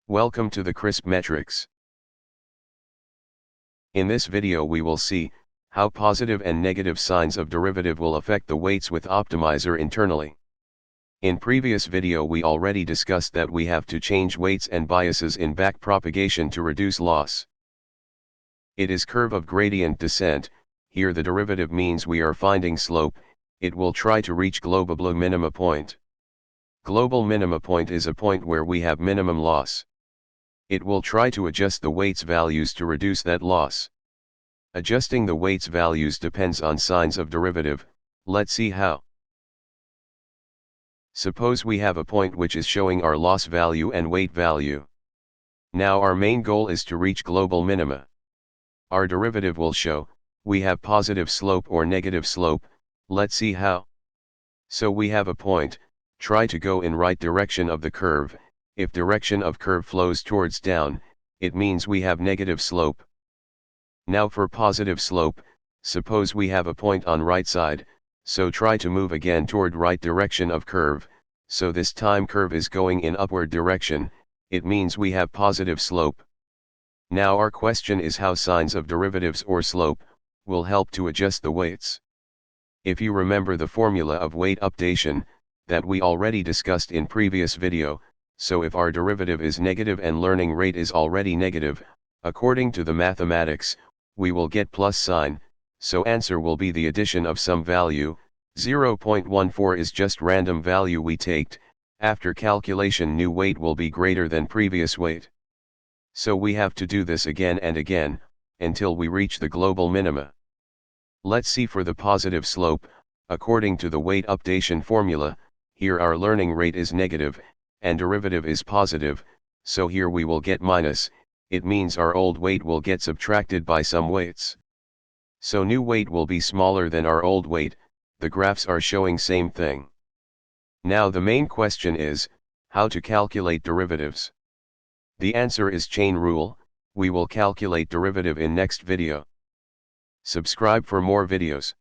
Welcome to the CrispMetrics. In this video we will see how positive and negative signs of derivative will affect the weights with optimizer internally. In previous video we already discussed that we have to change weights and biases in backpropagation to reduce loss. It is curve of gradient descent. Here the derivative means we are finding slope. It will try to reach global minima point. Global minima point is a point where we have minimum loss. It will try to adjust the weights values to reduce that loss. Adjusting the weights values depends on signs of derivative. Let's see how. Suppose we have a point which is showing our loss value and weight value. Now our main goal is to reach global minima. Our derivative will show, we have positive slope or negative slope. Let's see how. So we have a point, try to go in right direction of the curve. If direction of curve flows towards down, it means we have negative slope. Now for positive slope, suppose we have a point on right side, so try to move again toward right direction of curve, so this time curve is going in upward direction, it means we have positive slope. Now our question is how signs of derivatives or slope will help to adjust the weights. If you remember the formula of weight updation, that we already discussed in previous video, so if our derivative is negative and learning rate is already negative, according to the mathematics, we will get plus sign, so answer will be the addition of some value. 0.14 is just random value we taked. After calculation new weight will be greater than previous weight. So we have to do this again and again, until we reach the global minima. Let's see for the positive slope, according to the weight updation formula, here our learning rate is negative, and derivative is positive, so here we will get minus, it means our old weight will get subtracted by some weights. So new weight will be smaller than our old weight, the graphs are showing same thing. Now the main question is, how to calculate derivatives? The answer is chain rule. We will calculate derivative in next video. Subscribe for more videos.